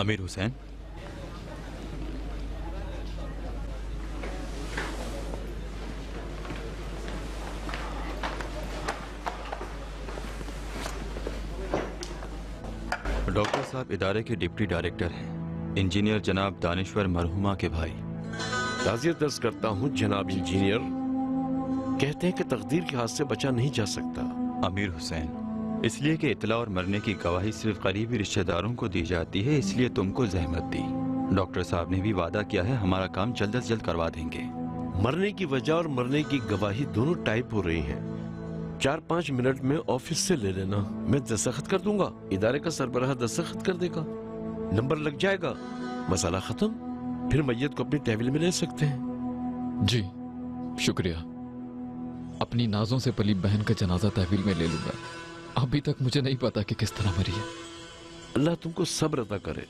अमीर हुसैन, डॉक्टर साहब इदारे के डिप्टी डायरेक्टर हैं, इंजीनियर जनाब दानिश्वर मरहुमा के भाई। ताज़ियत दर्ज करता हूँ जनाब इंजीनियर। कहते हैं कि तकदीर के हाथ से बचा नहीं जा सकता। अमीर हुसैन, इसलिए कि इतला और मरने की गवाही सिर्फ करीबी रिश्तेदारों को दी जाती है, इसलिए तुमको जहमत दी। डॉक्टर साहब ने भी वादा किया है हमारा काम जल्द से जल्द करवा देंगे। मरने की वजह और मरने की गवाही दोनों टाइप हो रही हैं। 4-5 मिनट में ऑफिस से ले लेना, मैं दस्तखत कर दूंगा, इदारे का सरबराह दस्तखत कर देगा, नंबर लग जाएगा, मसाला खत्म। फिर मैयत को अपनी तहवील में ले सकते हैं। जी शुक्रिया, अपनी नाजों से पली बहन का जनाजा तहवील में ले लूंगा। अभी तक मुझे नहीं पता कि किस तरह मरी है। अल्लाह तुमको सब्र अता करे,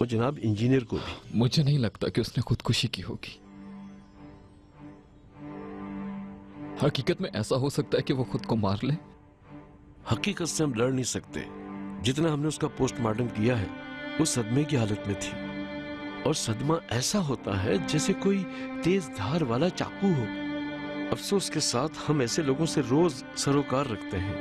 और जनाब इंजीनियर को भी। मुझे नहीं लगता कि उसने खुदकुशी की होगी। हकीकत में ऐसा हो सकता है कि वो खुद को मार ले। हकीकत से हम लड़ नहीं सकते। जितना हमने उसका पोस्टमार्टम किया है वो सदमे की हालत में थी, और सदमा ऐसा होता है जैसे कोई तेज धार वाला चाकू हो। अफसोस के साथ हम ऐसे लोगों से रोज सरोकार रखते हैं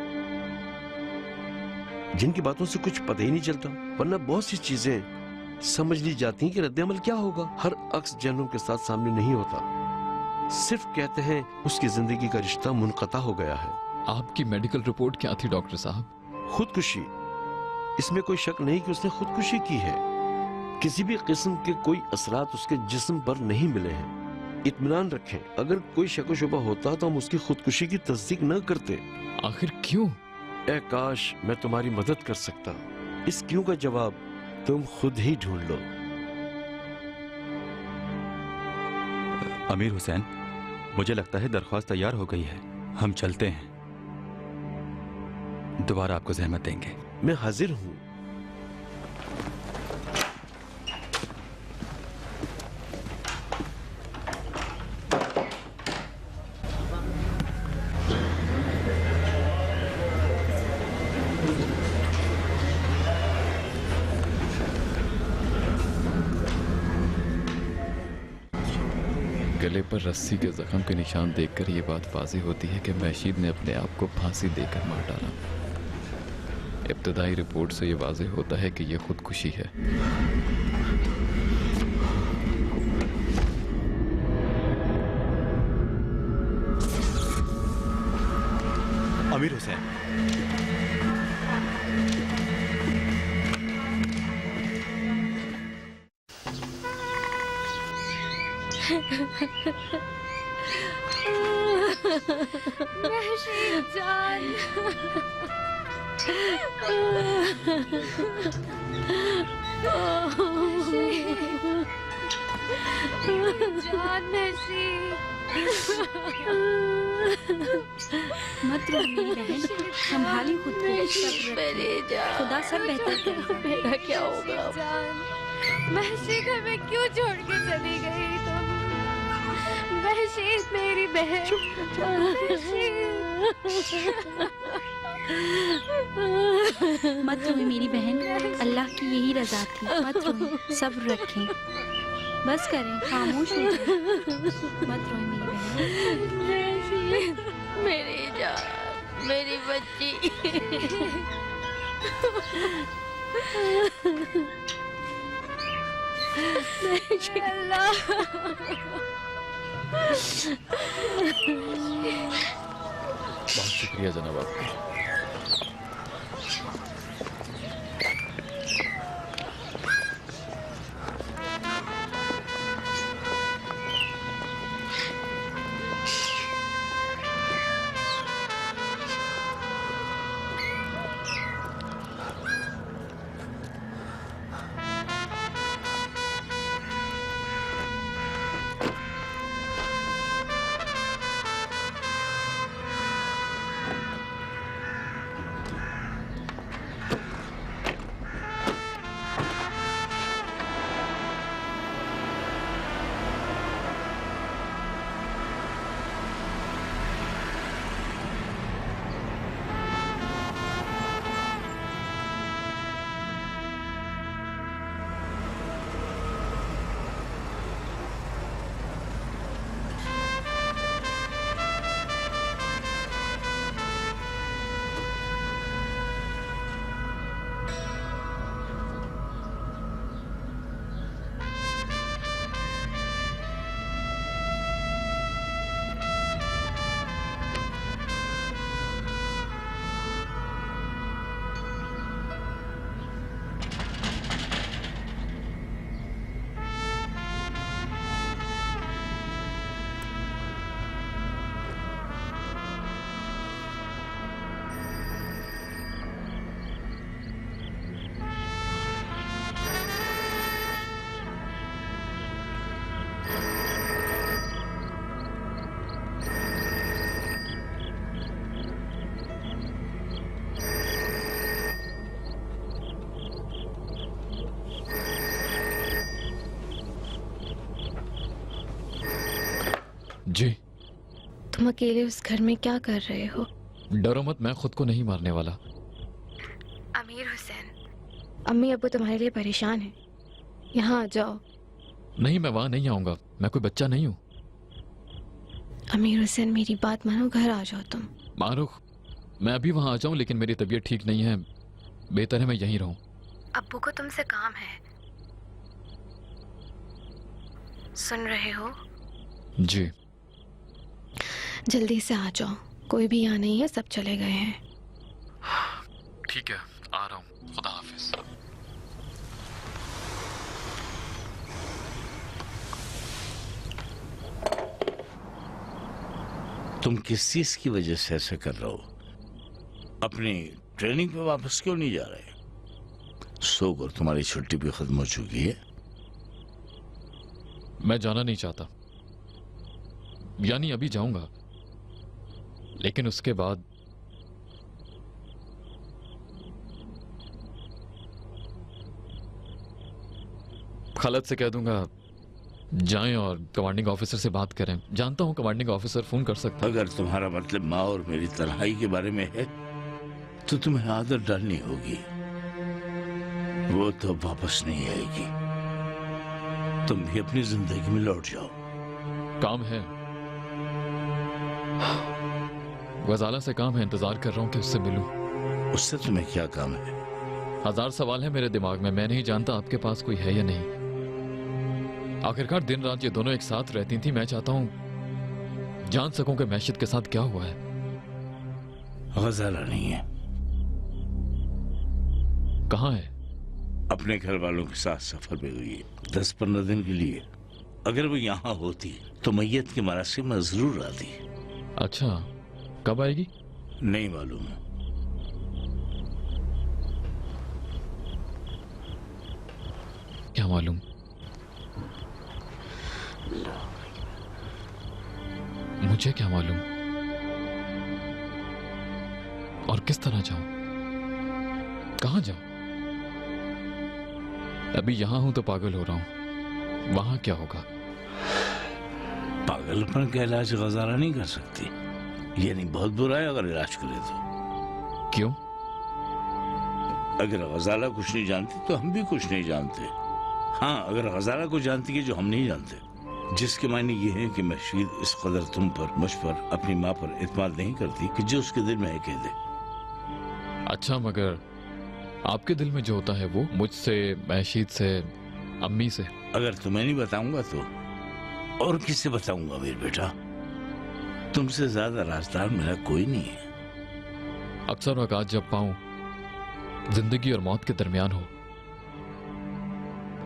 जिनकी बातों से कुछ पता ही नहीं चलता, वरना बहुत सी चीजें समझ ली जाती हैं कि रद्द-ए-अमल क्या होगा। हर अक्स जनों के साथ सामने नहीं होता, सिर्फ कहते हैं उसकी जिंदगी का रिश्ता मुनक़ता हो गया है। आपकी मेडिकल रिपोर्ट क्या थी डॉक्टर साहब? खुदकुशी। इसमें कोई शक नहीं कि उसने खुदकुशी की है। किसी भी किस्म के कोई असरात उसके जिस्म पर नहीं मिले हैं। इत्मीनान रखें, अगर कोई शक व शुबा होता तो हम उसकी खुदकुशी की तस्दीक न करते। आखिर क्यों? ए काश मैं तुम्हारी मदद कर सकता। इस क्यों का जवाब तुम खुद ही ढूंढ लो। अमीर हुसैन, मुझे लगता है दरख्वास्त तैयार हो गई है, हम चलते हैं। दोबारा आपको जहमत देंगे। मैं हाजिर हूं। गले पर रस्सी के जख्म के निशान देखकर यह बात वाज़ेह होती है कि महशीद ने अपने आप को फांसी देकर मार डाला। इब्तदाई रिपोर्ट से यह वाज़ेह होता है कि यह खुदकुशी है। अमीर हुसैन, महशीद जान, जान महशीद, मत रो मेरी बहन, संभाली खुद को। खुदा सब बेहतर करेगा। मेरा क्या होगा? महशीद हमें क्यों छोड़ के चली गई तुम? महशीद मेरी बहन, मत रोए मेरी बहन, अल्लाह की यही रजा थी। मत रोए, सब्र रखें, बस करें, खामोश हो जाएं। मत रोए मेरी बहन। महशीद मेरी जान, मेरी बच्ची। अल्लाह, बहुत शुक्रिया जनाब आपका। जी। तुम अकेले उस घर में क्या कर रहे हो? डरो मत, मैं खुद को नहीं मारने वाला। अमीर हुसैन, अम्मी अब्बू तुम्हारे लिए परेशान हैं। यहाँ आ जाओ। नहीं, मैं वहां नहीं आऊंगा, मैं कोई बच्चा नहीं हूँ। अमीर हुसैन, मेरी बात मानो, घर आ जाओ तुम। मारूख, मैं अभी वहां आ जाऊं, लेकिन मेरी तबीयत ठीक नहीं है, बेहतर है मैं यहीं रहूं। अब्बू को तुमसे काम है, सुन रहे हो? जी। जल्दी से आ जाओ, कोई भी यहाँ नहीं है, सब चले गए हैं। ठीक है, आ रहा हूँ, खुदा हाफिज। तुम किस चीज की वजह से ऐसा कर रहे हो? अपनी ट्रेनिंग पे वापस क्यों नहीं जा रहे? सोकर तुम्हारी छुट्टी भी खत्म हो चुकी है। मैं जाना नहीं चाहता, यानी अभी जाऊंगा, लेकिन उसके बाद खालद से कह दूंगा जाएं और कमांडिंग ऑफिसर से बात करें। जानता हूं कमांडिंग ऑफिसर फोन कर सकता है। अगर तुम्हारा मतलब माँ और मेरी तन्हाई के बारे में है तो तुम्हें आदत डालनी होगी, वो तो वापस नहीं आएगी। तुम भी अपनी जिंदगी में लौट जाओ। काम है, गजाला से काम है, इंतजार कर रहा हूं कि उससे मिलूं। उससे तुम्हें क्या काम है? हजार सवाल है मेरे दिमाग में, मैं नहीं जानता आपके पास कोई है या नहीं। आखिरकार दिन रात ये दोनों एक साथ रहती थी, मैं चाहता हूं जान सकूं कि मैशिद के साथ क्या हुआ है। गजाला नहीं है। कहाँ है? अपने घर वालों के साथ सफर पे हुई है 10-15 दिन के लिए। अगर वो यहाँ होती तो मैयत के मरासिम में जरूर आती। अच्छा, कब आएगी? नहीं मालूम। क्या मालूम? मुझे क्या मालूम? और किस तरह जाऊं? कहां जाऊं? अभी यहां हूं तो पागल हो रहा हूं, वहां क्या होगा? पागलपन का इलाज गजाला नहीं कर सकती, यानी बहुत बुरा है अगर इलाज करे तो। क्यों? अगर गजाला कुछ नहीं जानती तो हम भी कुछ नहीं जानते। हाँ, अगर गजाला को जानती है जो हम नहीं जानते, जिसके मायने ये है कि मशीद इस कदर तुम पर, मुझ पर, अपनी माँ पर इत्मीनान नहीं करती कि जो उसके दिल में है कह दे। अच्छा, मगर आपके दिल में जो होता है वो मुझसे, मशीद से, अम्मी से? अगर तुम्हें नहीं बताऊंगा तो और किससे बताऊंगा मेरे बेटा? तुमसे ज्यादा राजदार मेरा कोई नहीं है। अक्सर औकात जब पाऊं जिंदगी और मौत के दरमियान हो,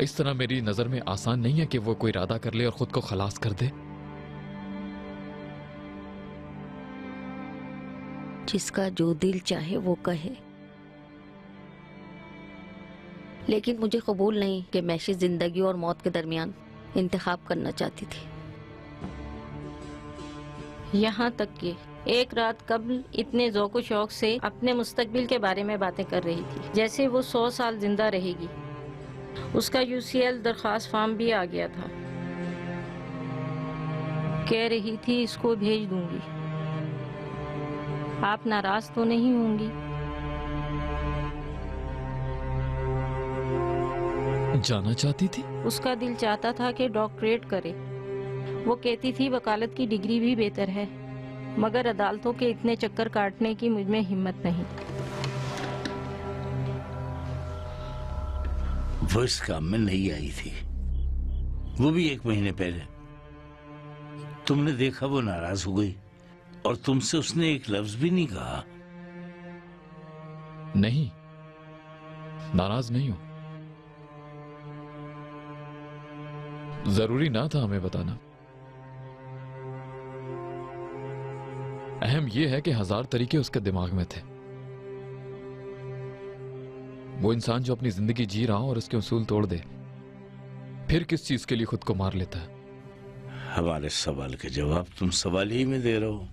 इस तरह मेरी नजर में आसान नहीं है कि वो कोई इरादा कर ले और खुद को खलास कर दे। जिसका जो दिल चाहे वो कहे, लेकिन मुझे कबूल नहीं कि मैशी जिंदगी और मौत के दरमियान इंतखाब करना चाहती थी। यहाँ तक कि एक रात कबल इतने ज़ौक़ शौक से अपने मुस्तकबिल के बारे में बातें कर रही थी, जैसे वो 100 साल जिंदा रहेगी। उसका UCL दरख्वास्त फॉर्म भी आ गया था। कह रही थी इसको भेज दूंगी। आप नाराज तो नहीं होंगी? जाना चाहती थी? उसका दिल चाहता था कि डॉक्टरेट करे। वो कहती थी वकालत की डिग्री भी बेहतर है, मगर अदालतों के इतने चक्कर काटने की मुझ में हिम्मत नहीं। वो इस काम में नहीं आई थी, वो भी 1 महीने पहले। तुमने देखा वो नाराज हो गई और तुमसे उसने एक लफ्ज भी नहीं कहा। नहीं, नाराज नहीं हूं। जरूरी ना था हमें बताना। अहम यह है कि 1000 तरीके उसके दिमाग में थे। वो इंसान जो अपनी जिंदगी जी रहा और उसके उसूल तोड़ दे, फिर किस चीज के लिए खुद को मार लेता है? हमारे सवाल के जवाब तुम सवाल ही में दे रहे हो।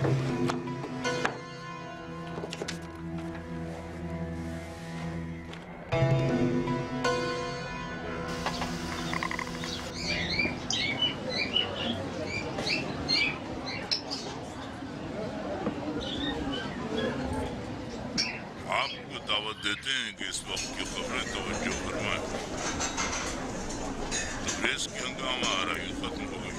आपको दावत देते हैं कि इस वक्त की खबरें तवज्जो फरमाएं। तबरेज़ की हंगामा आराई खत्म हो गई।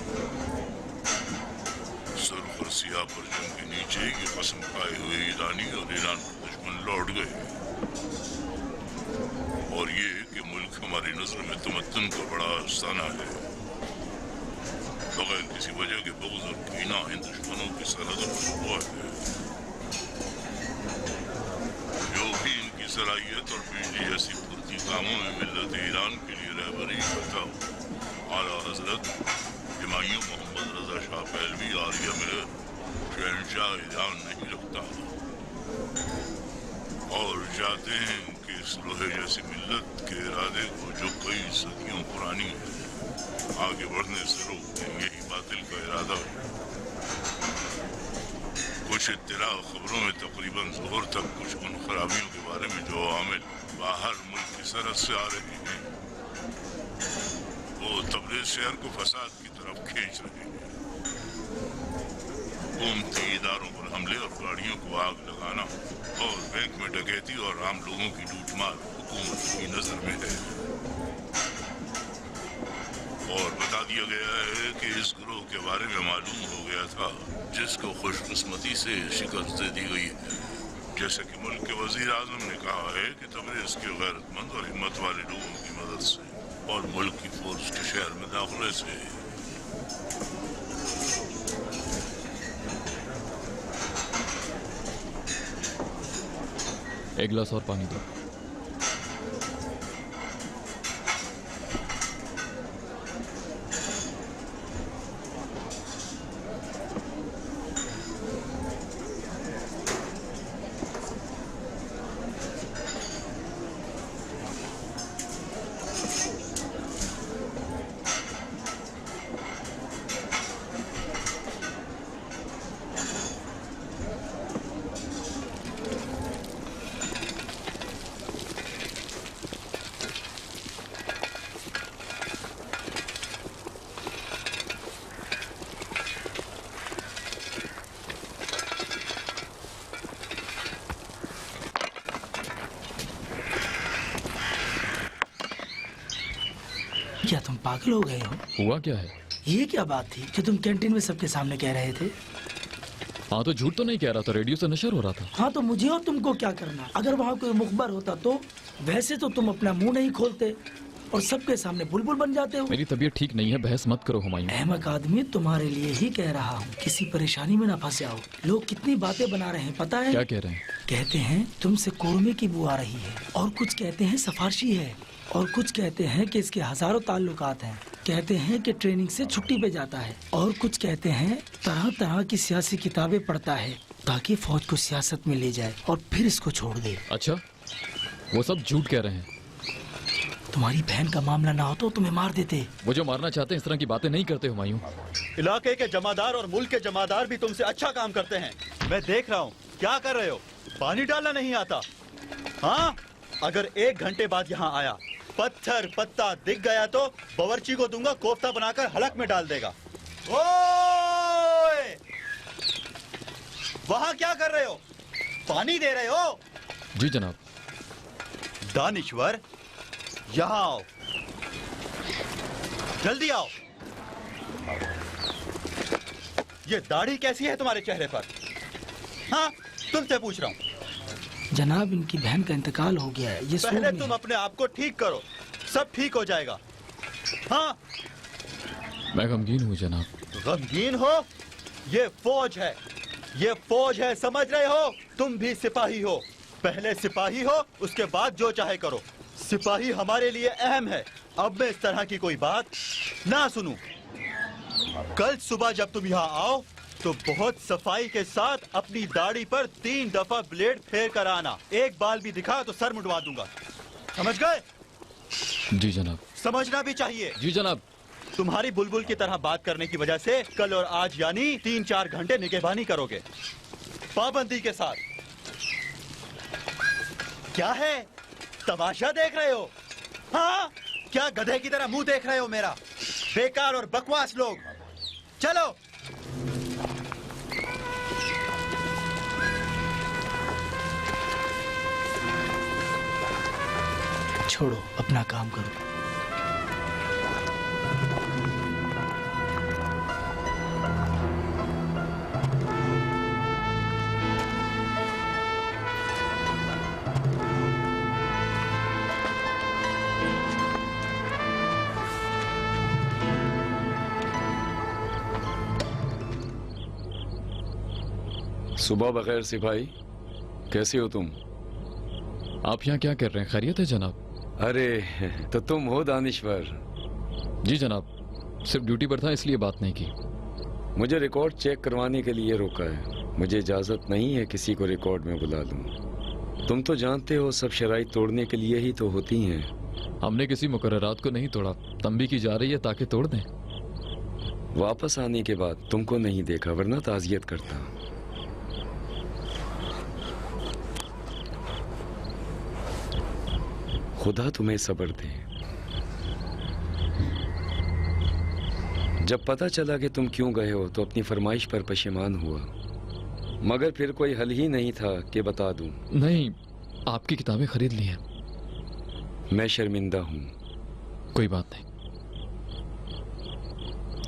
सुर्ख और सियाह परचम के नीचे ये कसम खाए हुए ईरानी और ईरान के दुश्मन लौट गए, और ये कि मुल्क हमारी नजर में तमद्दुन का बड़ा आस्ताना है। बगैर किसी वजह के बुग़्ज़ और कीना इन दुश्मनों की सरहदों पर हुआ है। जो भी इनकी सलाहियत और बिजली जैसी फुर्ती कामों में मिल्लत ईरान के लिए रहबरी करता हो, आला हजरत हिमायूं मोहम्मद रजा शाह पहलवी आलिया में शहंशाह ईरान नहीं रखता, और चाहते हैं कि इस लोहे जैसी मिल्लत के इरादे को जो कई सदियों पुरानी है आगे बढ़ने से रोक दें। यही बातिल का इरादा है। कुछ इत्तला खबरों में तकरीबन ज़ोहर तक कुछ उन खराबियों के बारे में जो आमिल बाहर मुल्क की सरहद से आ रहे हैं, वो तबरेज़ शहर को फसाद की तरफ खींच रहे हैं। हुकूमती इदारों पर हमले और गाड़ियों को आग लगाना और बैंक में डकैती और आम लोगों की लूटमार हुकूमत की नजर में है। और बता दिया गया है कि इस गिरोह के बारे में मालूम हो गया था, जिसको खुशकिस्मती से शिकस्त दे दी गई है। जैसे कि मुल्क के वजीर आजम ने कहा है कि तबरेज़ के गैरतमंद और हिम्मत वाले लोगों की मदद से और मुल्क की फोर्स के शहर में दाखिले से एक गिलास और पानी दो। क्या तुम पागल हो गए हो? हुआ क्या है? ये क्या बात थी जो तुम कैंटीन में सबके सामने कह रहे थे? हाँ तो झूठ तो नहीं कह रहा था, रेडियो से नशर हो रहा था। हाँ तो मुझे और तुमको क्या करना? अगर वहाँ कोई मुखबर होता तो वैसे तो तुम अपना मुंह नहीं खोलते और सबके सामने बुलबुल बन जाते हो। मेरी तबीयत ठीक नहीं है, बहस मत करो हुमायूं। अहमक आदमी, तुम्हारे लिए ही कह रहा हूँ, किसी परेशानी में ना फंस जाओ। लोग कितनी बातें बना रहे हैं पता है? क्या कह रहे हैं? कहते हैं तुमसे कोरमे की बू आ रही है, और कुछ कहते हैं सफारशी है, और कुछ कहते हैं कि इसके हजारों ताल्लुकात हैं। कहते हैं कि ट्रेनिंग से छुट्टी पे जाता है, और कुछ कहते हैं तरह तरह की सियासी किताबें पढ़ता है ताकि फौज को सियासत में ले जाए और फिर इसको छोड़ दे। अच्छा, वो सब झूठ कह रहे हैं। तुम्हारी बहन का मामला ना हो तो तुम्हें मार देते। वो जो मारना चाहते हैं इस तरह की बातें नहीं करते हुमायूं। इलाके के जमादार और मुल्क के जमादार भी तुमसे अच्छा काम करते हैं। मैं देख रहा हूँ क्या कर रहे हो। पानी डालना नहीं आता? हाँ, अगर 1 घंटे बाद यहाँ आया, पत्थर पत्ता दिख गया तो बावर्ची को दूंगा, कोफ्ता बनाकर हलक में डाल देगा। ओए! वहाँ क्या कर रहे हो? पानी दे रहे हो? जी जनाब। दानिश्वर, यहाँ आओ, जल्दी आओ। ये दाढ़ी कैसी है तुम्हारे चेहरे पर? हाँ, तुमसे पूछ रहा हूँ। जनाब, इनकी बहन का इंतकाल हो गया है। ये पहले तुम अपने आप को ठीक करो, सब ठीक हो जाएगा। हाँ, मैं गमगीन हूँ जनाब। गमगीन हो? ये फौज है, ये फौज है, समझ रहे हो? तुम भी सिपाही हो। पहले सिपाही हो, उसके बाद जो चाहे करो। सिपाही हमारे लिए अहम है। अब मैं इस तरह की कोई बात ना सुनूं। कल सुबह जब तुम यहाँ आओ तो बहुत सफाई के साथ अपनी दाढ़ी पर 3 दफा ब्लेड फेर कर आना। एक बाल भी दिखा तो सर मुड़वा दूंगा। समझ गए? जी जनाब। समझना भी चाहिए। जी जनाब। तुम्हारी बुलबुल की तरह बात करने की वजह से कल और आज यानी 3-4 घंटे निगहबानी करोगे, पाबंदी के साथ। क्या है, तमाशा देख रहे हो? हाँ, क्या गधे की तरह मुंह देख रहे हो मेरा? बेकार और बकवास लोग। चलो। छोड़ो, अपना काम करो। सुबह बगैर सिपाही, कैसे हो तुम? आप यहाँ क्या कर रहे हैं? खैरियत है जनाब? अरे तो तुम हो दानिश्वर? जी जनाब, सिर्फ ड्यूटी पर था इसलिए बात नहीं की। मुझे रिकॉर्ड चेक करवाने के लिए रोका है। मुझे इजाजत नहीं है किसी को रिकॉर्ड में बुला लूं। तुम तो जानते हो सब शराइत तोड़ने के लिए ही तो होती हैं। हमने किसी मुकर्ररात को नहीं तोड़ा, तंबी की जा रही है ताकि तोड़ दें। वापस आने के बाद तुमको नहीं देखा, वरना ताज़ियत करता। खुदा तुम्हें सब्र दे। जब पता चला कि तुम क्यों गए हो तो अपनी फरमाइश पर पशेमान हुआ, मगर फिर कोई हल ही नहीं था कि बता दूं। नहीं, आपकी किताबें खरीद ली हैं। मैं शर्मिंदा हूं। कोई बात नहीं,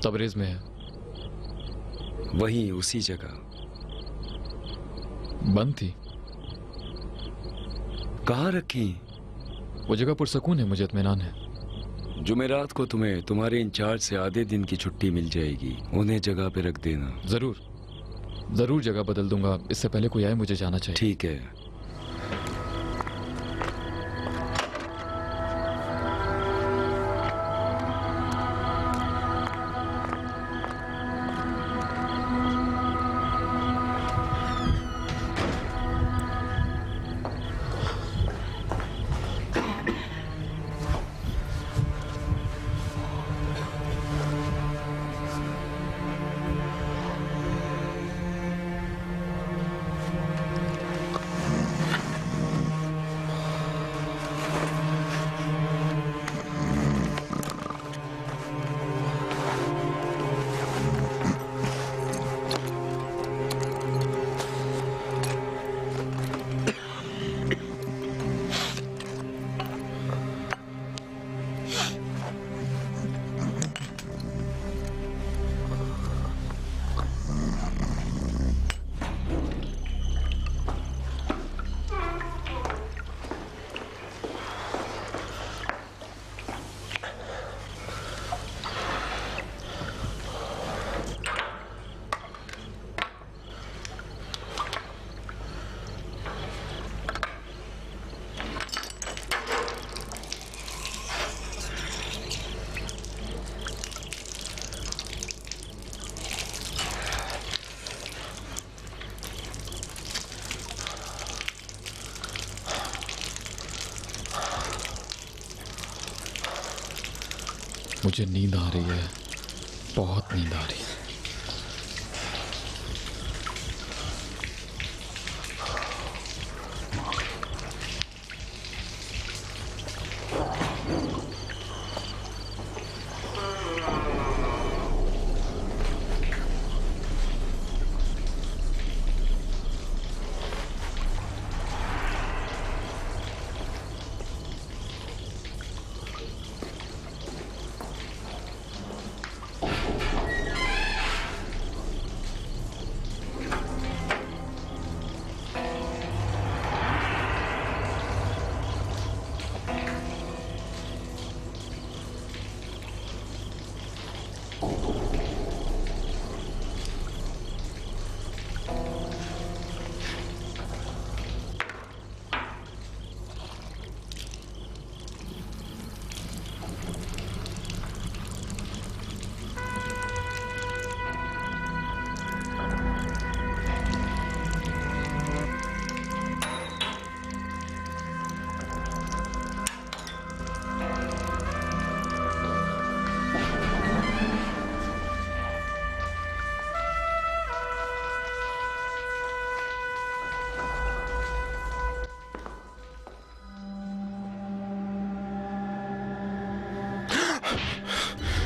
तबरेज में है। वहीं उसी जगह बंद थी। कहाँ रखी? वो जगह पुरसकून है, मुझे इत्मीनान है। जुमेरात को तुम्हें तुम्हारे इंचार्ज से आधे दिन की छुट्टी मिल जाएगी, उन्हें जगह पे रख देना। जरूर जरूर जगह बदल दूंगा, इससे पहले कोई आए मुझे जाना चाहिए। ठीक है। मुझे नींद आ रही है, बहुत नींद आ रही है।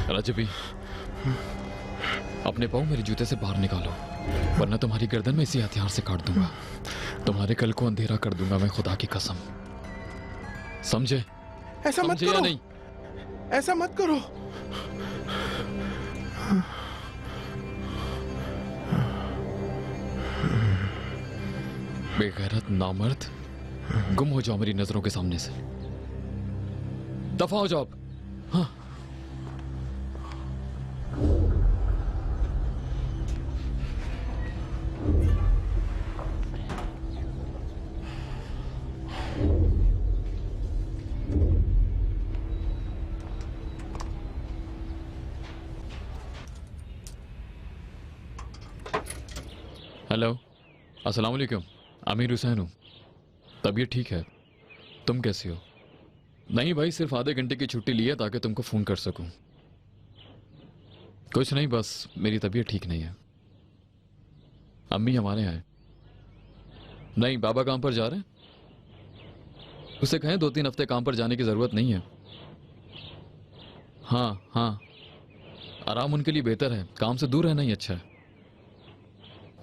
रजबी, अपने पाँव मेरे जूते से बाहर निकालो, वरना तुम्हारी गर्दन में इसी हथियार से काट दूंगा। तुम्हारे कल को अंधेरा कर दूंगा मैं, खुदा की कसम। समझे? ऐसा मत समझे या करो। नहीं? ऐसा मत करो। बेगैरत नामर्द, गुम हो जाओ मेरी नजरों के सामने से। दफा हो जाओ अब। हाँ। हेलो, अस्सलाम वालेकुम। आमिर हुसैन हूँ। तबीयत ठीक है? तुम कैसी हो? नहीं भाई, सिर्फ आधे घंटे की छुट्टी ली है ताकि तुमको फ़ोन कर सकूं। कुछ नहीं, बस मेरी तबीयत ठीक नहीं है। अम्मी हमारे यहाँ हैं। नहीं, बाबा काम पर जा रहे हैं। उसे कहें 2-3 हफ्ते काम पर जाने की ज़रूरत नहीं है। हाँ हाँ, आराम उनके लिए बेहतर है, काम से दूर रहना ही अच्छा है।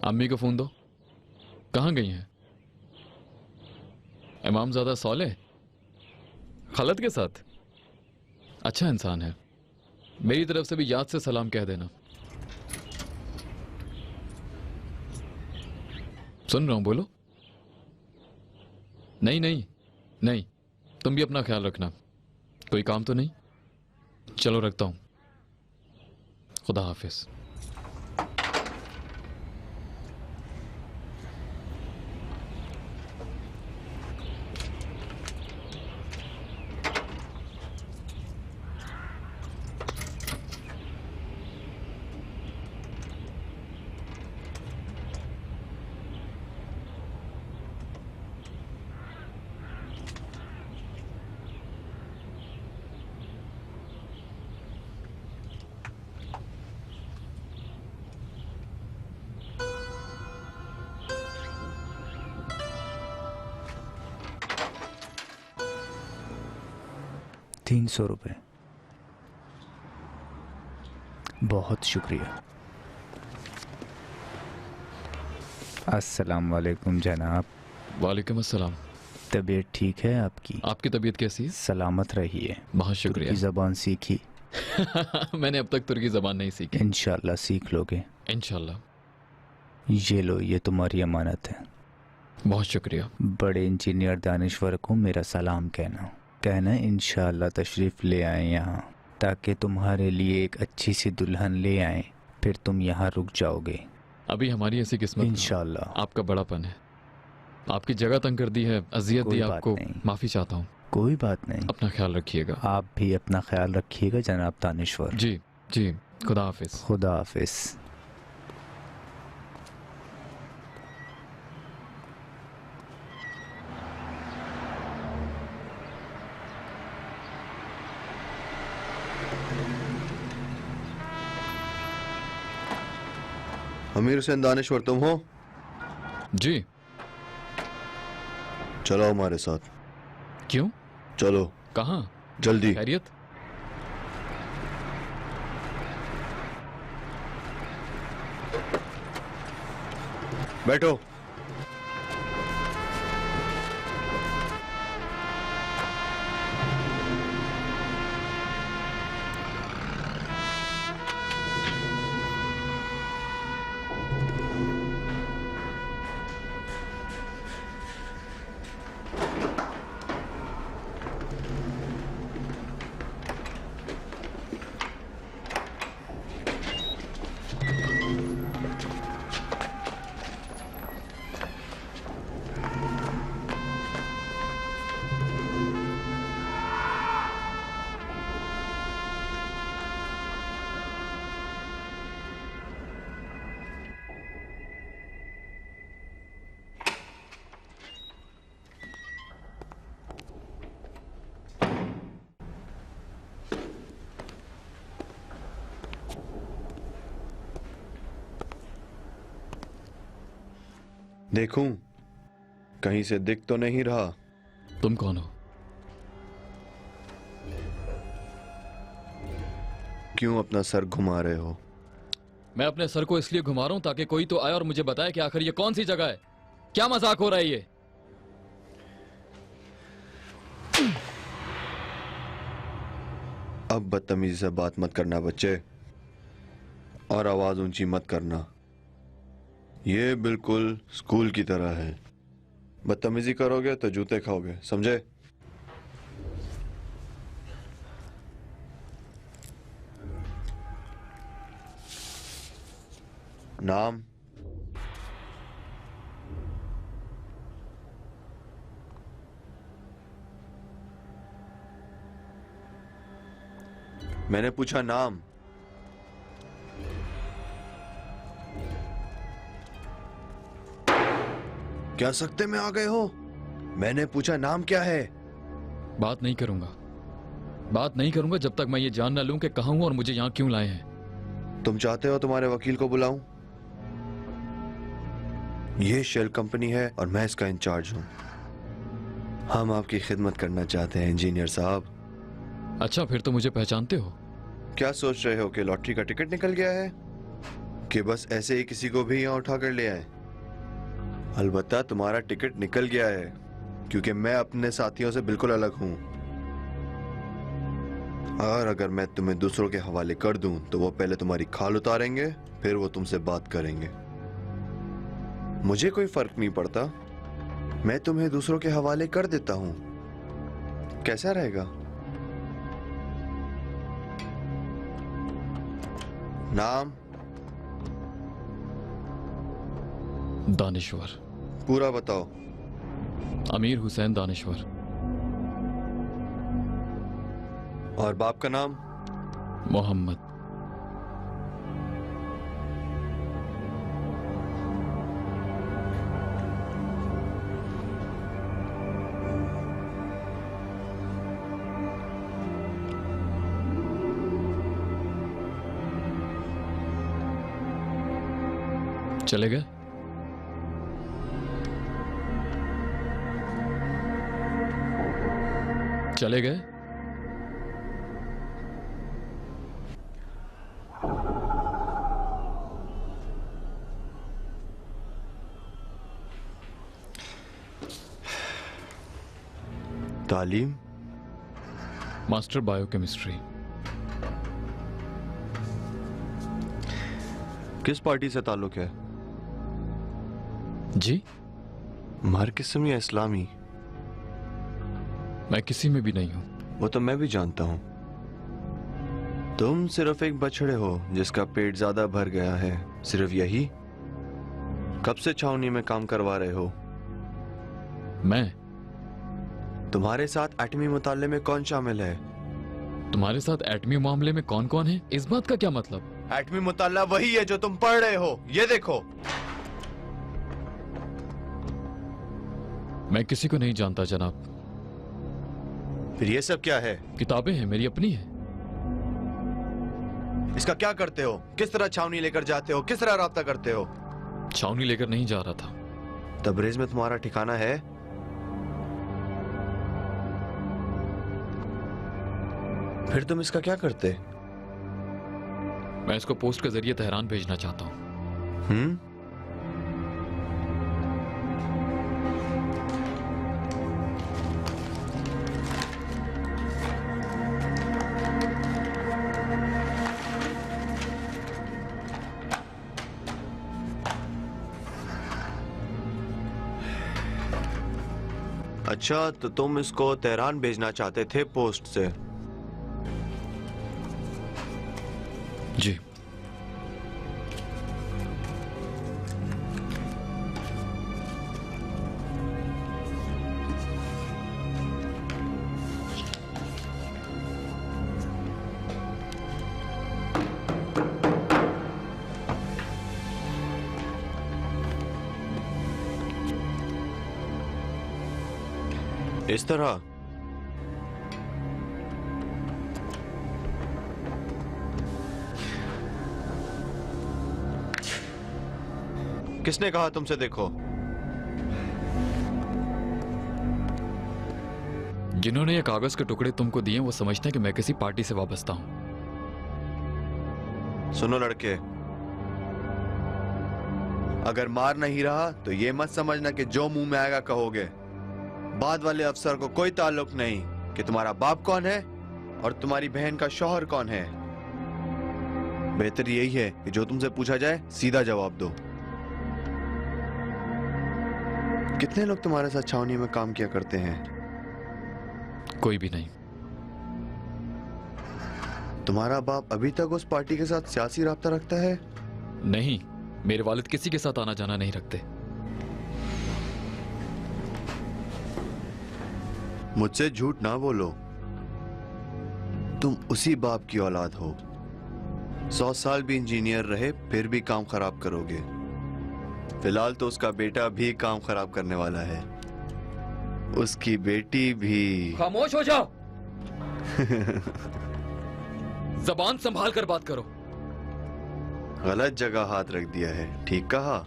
अम्मी को फ़ोन दो। कहाँ गई हैं? इमामज़ादा सौले खलत के साथ। अच्छा इंसान है, मेरी तरफ से भी याद से सलाम कह देना। सुन रहा हूं, बोलो। नहीं नहीं नहीं, तुम भी अपना ख्याल रखना। कोई काम तो नहीं? चलो रखता हूं, खुदा हाफिज। ₹300। बहुत शुक्रिया। अस्सलाम वालेकुम जनाब। वालेकुम अस्सलाम। तबीयत ठीक है आपकी? आपकी तबीयत कैसी है? सलामत रहिए। बहुत शुक्रिया। तुर्की ज़बान सीखी? मैंने अब तक तुर्की ज़बान नहीं सीखी। इंशाल्लाह सीख लोगे। इंशाल्लाह। ये लो, ये तुम्हारी अमानत है। बहुत शुक्रिया। बड़े इंजीनियर दानिश्वर को मेरा सलाम कहना इंशाल्लाह तशरीफ़ ले आए यहाँ, ताकि तुम्हारे लिए एक अच्छी सी दुल्हन ले आए, फिर तुम यहाँ रुक जाओगे। अभी हमारी ऐसी किस्मत इंशाल्लाह। आपका बड़ापन है, आपकी जगह तंग कर दी है, अजियत दी आपको, माफ़ी चाहता हूँ। कोई बात नहीं। अपना ख्याल रखिएगा। आप भी अपना ख्याल रखिएगा जनाब दानिश्वर। जी जी, खुदा हाफिज। खुदा हाफिज। अमीर हुसैन दानिश्वर तुम हो? जी। चलो हमारे साथ। क्यों? चलो। कहाँ? जल्दी। खैरियत? बैठो। देखूं, कहीं से दिख तो नहीं रहा। तुम कौन हो? क्यों अपना सर घुमा रहे हो? मैं अपने सर को इसलिए घुमा रहा हूं ताकि कोई तो आए और मुझे बताए कि आखिर ये कौन सी जगह है। क्या मजाक हो रहा है ये? अब बदतमीजी से बात मत करना बच्चे, और आवाज ऊंची मत करना। ये बिल्कुल स्कूल की तरह है। बदतमीजी करोगे तो जूते खाओगे, समझे? नाम? मैंने पूछा नाम। क्या सकते में आ गए हो? मैंने पूछा नाम क्या है? बात नहीं करूंगा जब तक मैं ये जान ना लूं कि कहां हूं और मुझे यहां क्यों लाए हैं। तुम चाहते हो तुम्हारे वकील को बुलाऊं? ये शेल कंपनी है और मैं इसका इंचार्ज हूं। हम आपकी खिदमत करना चाहते हैं इंजीनियर साहब। अच्छा, फिर तो मुझे पहचानते हो। क्या सोच रहे हो कि लॉटरी का टिकट निकल गया है कि बस ऐसे ही किसी को भी यहाँ उठा कर ले आए? अलबत्ता तुम्हारा टिकट निकल गया है क्योंकि मैं अपने साथियों से बिल्कुल अलग हूं। और अगर मैं तुम्हें दूसरों के हवाले कर दूं तो वो पहले तुम्हारी खाल उतारेंगे, फिर वो तुमसे बात करेंगे। मुझे कोई फर्क नहीं पड़ता, मैं तुम्हें दूसरों के हवाले कर देता हूं। कैसा रहेगा? नाम? दानिश्वर। पूरा बताओ। अमीर हुसैन दानिश्वर। और बाप का नाम? मोहम्मद। चले गए? चले गए? तालीम? Master biochemistry. किस पार्टी से ताल्लुक है? जी? मार्क्सिज्म या इस्लामी? मैं किसी में भी नहीं हूं। वो तो मैं भी जानता हूं। तुम सिर्फ एक बछड़े हो जिसका पेट ज्यादा भर गया है, सिर्फ यही? कब से छावनी में काम करवा रहे हो? मैं? तुम्हारे साथ एटमी मुताले में कौन शामिल है? तुम्हारे साथ एटमी मामले में कौन कौन है, इस बात का क्या मतलब? एटमी मुताला वही है जो तुम पढ़ रहे हो, ये देखो। मैं किसी को नहीं जानता जनाब। फिर ये सब क्या है? किताबें हैं, मेरी अपनी है। इसका क्या करते हो? किस तरह छावनी लेकर जाते हो? किस तरह राब्ता करते हो? छावनी लेकर नहीं जा रहा था। तबरेज में तुम्हारा ठिकाना है? फिर तुम इसका क्या करते? मैं इसको पोस्ट के जरिए तेहरान भेजना चाहता हूं। अच्छा, तो तुम इसको तेहरान भेजना चाहते थे पोस्ट से? जी। इस तरह? किसने कहा तुमसे देखो? जिन्होंने ये कागज के टुकड़े तुमको दिए वो समझते हैं कि मैं किसी पार्टी से वाबस्ता हूं। सुनो लड़के, अगर मार नहीं रहा तो ये मत समझना कि जो मुंह में आएगा कहोगे। बाद वाले अफसर को कोई ताल्लुक नहीं कि तुम्हारा बाप कौन है और तुम्हारी बहन का शौहर कौन है। बेहतर यही है कि जो तुमसे पूछा जाए सीधा जवाब दो। कितने लोग तुम्हारे साथ छावनी में काम किया करते हैं? कोई भी नहीं। तुम्हारा बाप अभी तक उस पार्टी के साथ सियासी राब्ता रखता है? नहीं, मेरे वालिद किसी के साथ आना जाना नहीं रखते। मुझसे झूठ ना बोलो, तुम उसी बाप की औलाद हो। 100 साल भी इंजीनियर रहे फिर भी काम खराब करोगे। फिलहाल तो उसका बेटा भी काम खराब करने वाला है, उसकी बेटी भी। खामोश हो जाओ। जबान संभाल कर बात करो। गलत जगह हाथ रख दिया है, ठीक कहा।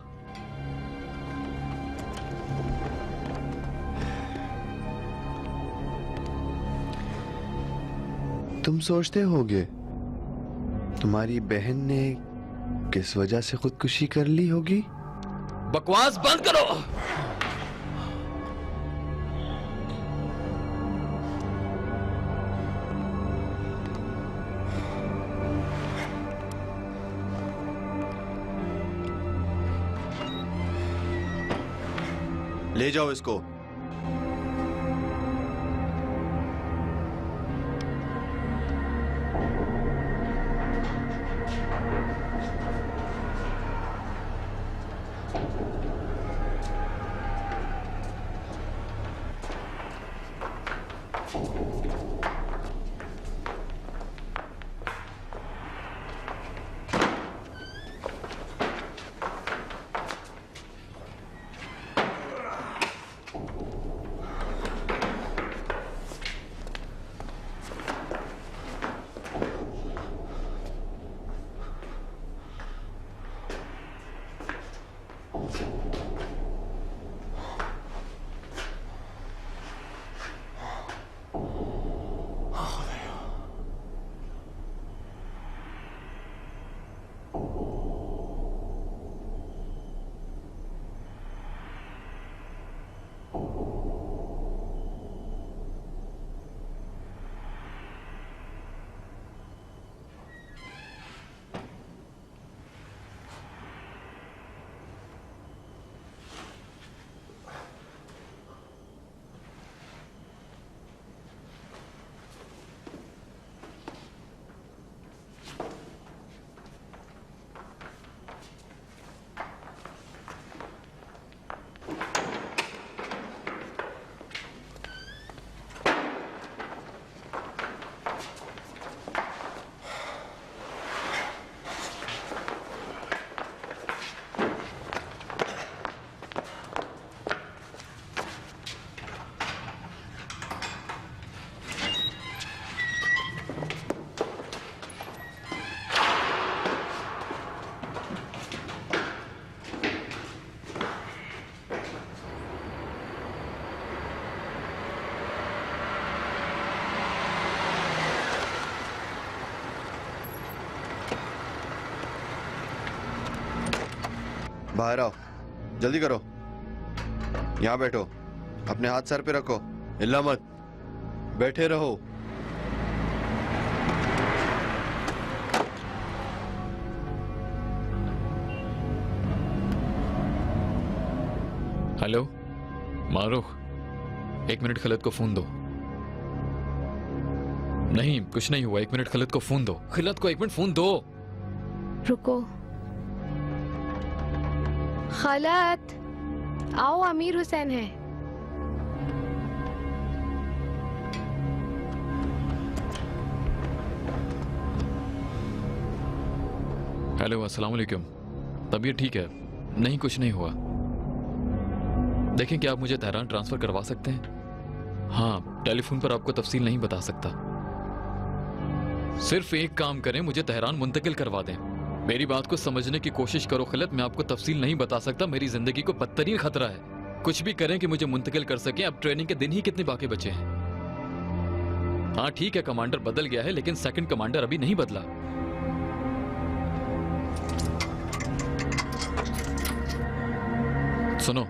तुम सोचते होगे तुम्हारी बहन ने किस वजह से खुदकुशी कर ली होगी? बकवास बंद करो। ले जाओ इसको। बाहर आओ, जल्दी करो। यहां बैठो, अपने हाथ सर पे रखो, हिलना मत, बैठे रहो। हेलो मारूख, 1 मिनट खलत को फोन दो। नहीं कुछ नहीं हुआ, 1 मिनट खलत को फोन दो। खलत को 1 मिनट फोन दो। रुको खलत, आओ, अमीर हुसैन है। हेलो अस्सलाम वालेकुम। तबीयत ठीक है? नहीं कुछ नहीं हुआ। देखें क्या आप मुझे तेहरान ट्रांसफर करवा सकते हैं? हाँ, टेलीफोन पर आपको तफसील नहीं बता सकता। सिर्फ एक काम करें, मुझे तेहरान मुंतकिल करवा दें। मेरी बात को समझने की कोशिश करो खलत, मैं आपको तफसील नहीं बता सकता। मेरी जिंदगी को बदतरीन खतरा है। कुछ भी करें कि मुझे मुंतकिल कर सकें। अब ट्रेनिंग के दिन ही कितने बाकी बचे हैं? हाँ ठीक है, कमांडर बदल गया है लेकिन सेकंड कमांडर अभी नहीं बदला। सुनो,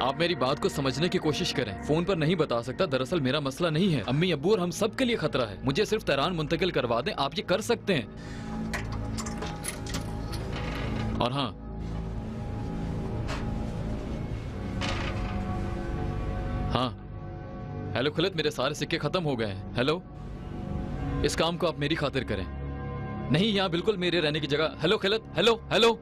आप मेरी बात को समझने की कोशिश करें। फोन पर नहीं बता सकता, दरअसल मेरा मसला नहीं है। अम्मी अब्बू और हम सब के लिए खतरा है। मुझे सिर्फ तेहरान मुंतकिल करवा दें, आप ये कर सकते हैं। और हाँ, हाँ, हेलो खिलत, मेरे सारे सिक्के खत्म हो गए हैं। हेलो, इस काम को आप मेरी खातिर करें। नहीं, यहाँ बिल्कुल मेरे रहने की जगह। हेलो खिलत, हेलो हेलो।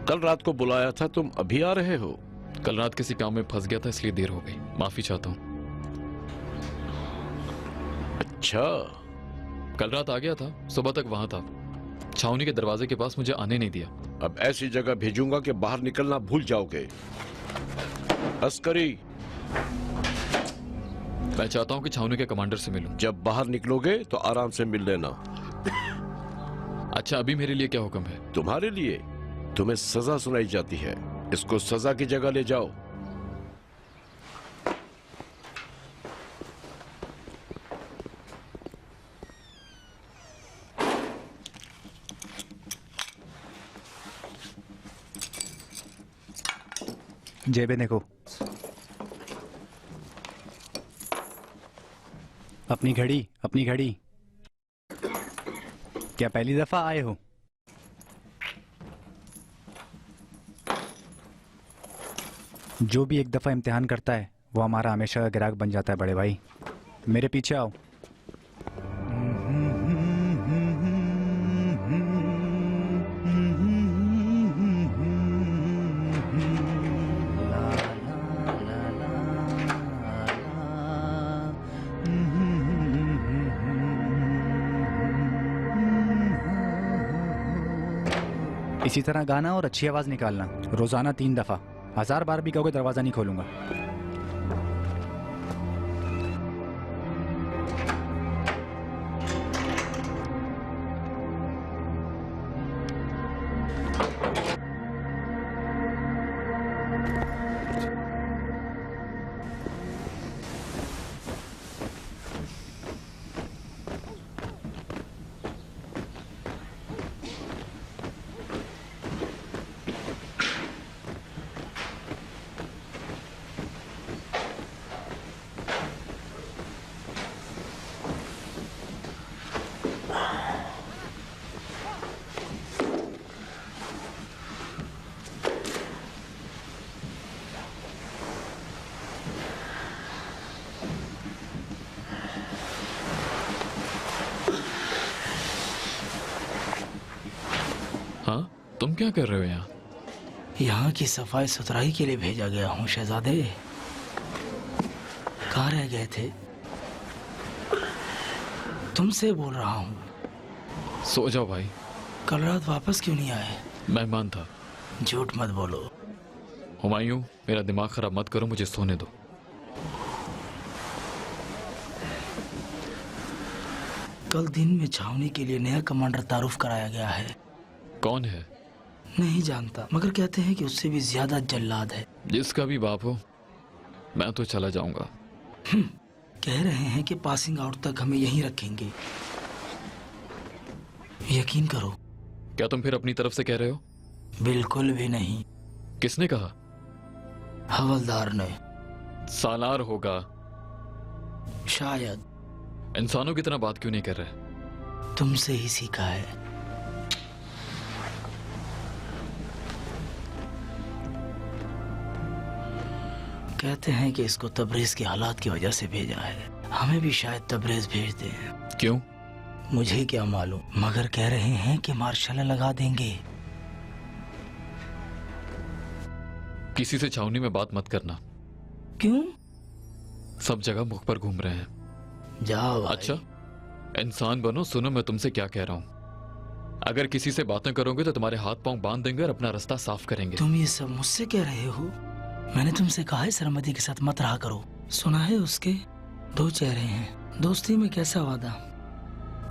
कल रात को बुलाया था, तुम अभी आ रहे हो? कल रात किसी काम में फंस गया था, इसलिए देर हो गई। माफी चाहता हूँ। अच्छा, कल रात आ गया था, सुबह तक वहां था। छावनी के दरवाजे के पास मुझे आने नहीं दिया। अब ऐसी जगह भेजूंगा कि बाहर निकलना भूल जाओगे। अस्करी, मैं चाहता हूँ कि छावनी के कमांडर से मिलूं। जब बाहर निकलोगे तो आराम से मिल लेना। अच्छा, अभी मेरे लिए क्या हुक्म है? तुम्हारे लिए तुम्हें सजा सुनाई जाती है, इसको सजा की जगह ले जाओ। जेबें देखो। अपनी घड़ी, अपनी घड़ी। क्या पहली दफा आए हो? जो भी एक दफा इम्तिहान करता है वो हमारा हमेशा का ग्राहक बन जाता है। बड़े भाई, मेरे पीछे आओ। इसी तरह गाना और अच्छी आवाज निकालना। रोजाना 3 दफा। 1000 बार भी कहोगे दरवाजा नहीं खोलूंगा। तुम क्या कर रहे हो यहाँ? यहाँ की सफाई सुथराई के लिए भेजा गया हूँ शहजादे। कहाँ रह गए थे? तुमसे बोल रहा हूँ। सो जाओ भाई। कल रात वापस क्यों नहीं आए? मेहमान था। झूठ मत बोलो। हुमायूं, मेरा दिमाग खराब मत करो, मुझे सोने दो। कल दिन में छावनी के लिए नया कमांडर तारुफ कराया गया है। कौन है? नहीं जानता, मगर कहते हैं कि उससे भी ज्यादा जल्लाद है। जिसका भी बाप हो, मैं तो चला जाऊंगा। कह रहे हैं कि पासिंग आउट तक हमें यहीं रखेंगे। यकीन करो। क्या तुम फिर अपनी तरफ से कह रहे हो? बिल्कुल भी नहीं। किसने कहा? हवलदार ने। सालार होगा शायद। इंसानों की तरह बात क्यों नहीं कर रहे? तुमसे ही सीखा है। कहते हैं कि इसको तबरेज के हालात की वजह से भेजा है। हमें भी शायद तबरेज भेज दें। क्यों? मुझे क्या मालूम, मगर कह रहे हैं कि मार्शल लगा देंगे। किसी से छावनी में बात मत करना। क्यों? सब जगह मुख पर घूम रहे हैं। जाओ भाई। अच्छा, इंसान बनो। सुनो मैं तुमसे क्या कह रहा हूँ। अगर किसी से बातें करोगे तो तुम्हारे हाथ पांव बांध देंगे और अपना रास्ता साफ करेंगे। तुम ये सब मुझसे कह रहे हो? मैंने तुमसे कहा है सरमदी के साथ मत रहा करो। सुना है उसके 2 चेहरे हैं। दोस्ती में कैसा वादा?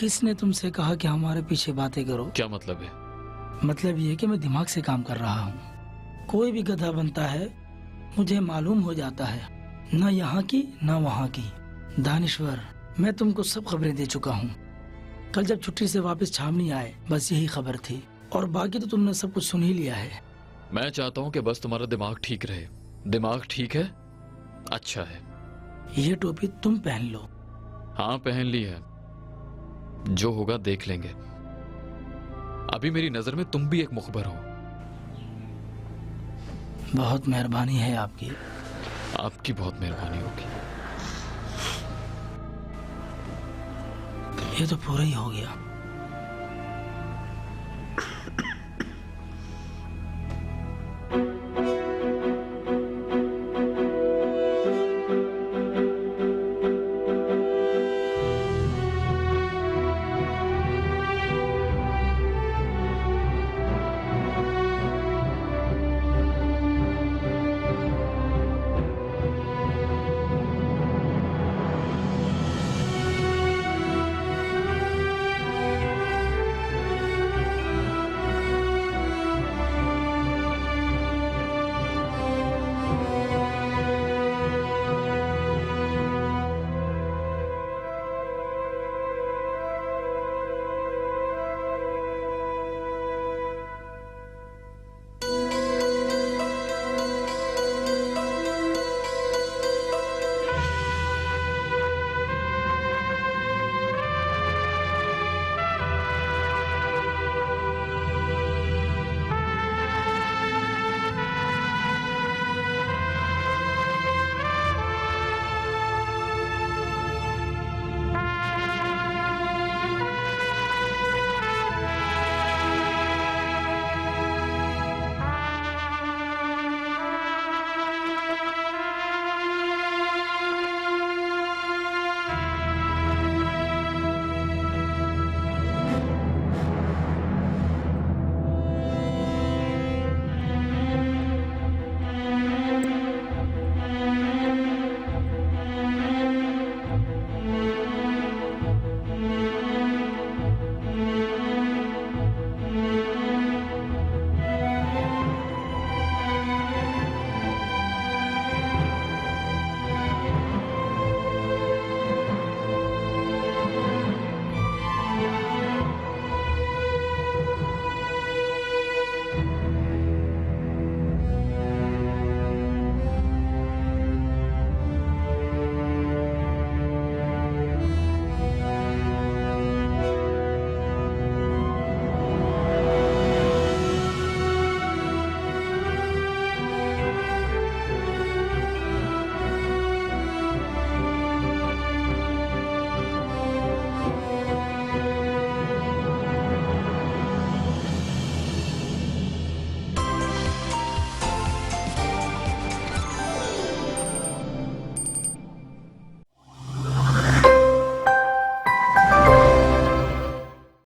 किसने तुमसे कहा कि हमारे पीछे बातें करो? क्या मतलब है? मतलब ये कि मैं दिमाग से काम कर रहा हूँ। कोई भी गधा बनता है, मुझे मालूम हो जाता है, न यहाँ की न वहाँ की। दानिश्वर, मैं तुमको सब खबरें दे चुका हूँ। कल जब छुट्टी से वापस छावनी आए, बस यही खबर थी, और बाकी तो तुमने सब कुछ सुन ही लिया है। मैं चाहता हूँ कि बस तुम्हारा दिमाग ठीक रहे। दिमाग ठीक है? अच्छा है। ये टोपी तुम पहन लो। हाँ, पहन ली है। जो होगा देख लेंगे। अभी मेरी नजर में तुम भी एक मुखबर हो। बहुत मेहरबानी है आपकी। आपकी बहुत मेहरबानी होगी। ये तो पूरा ही हो गया।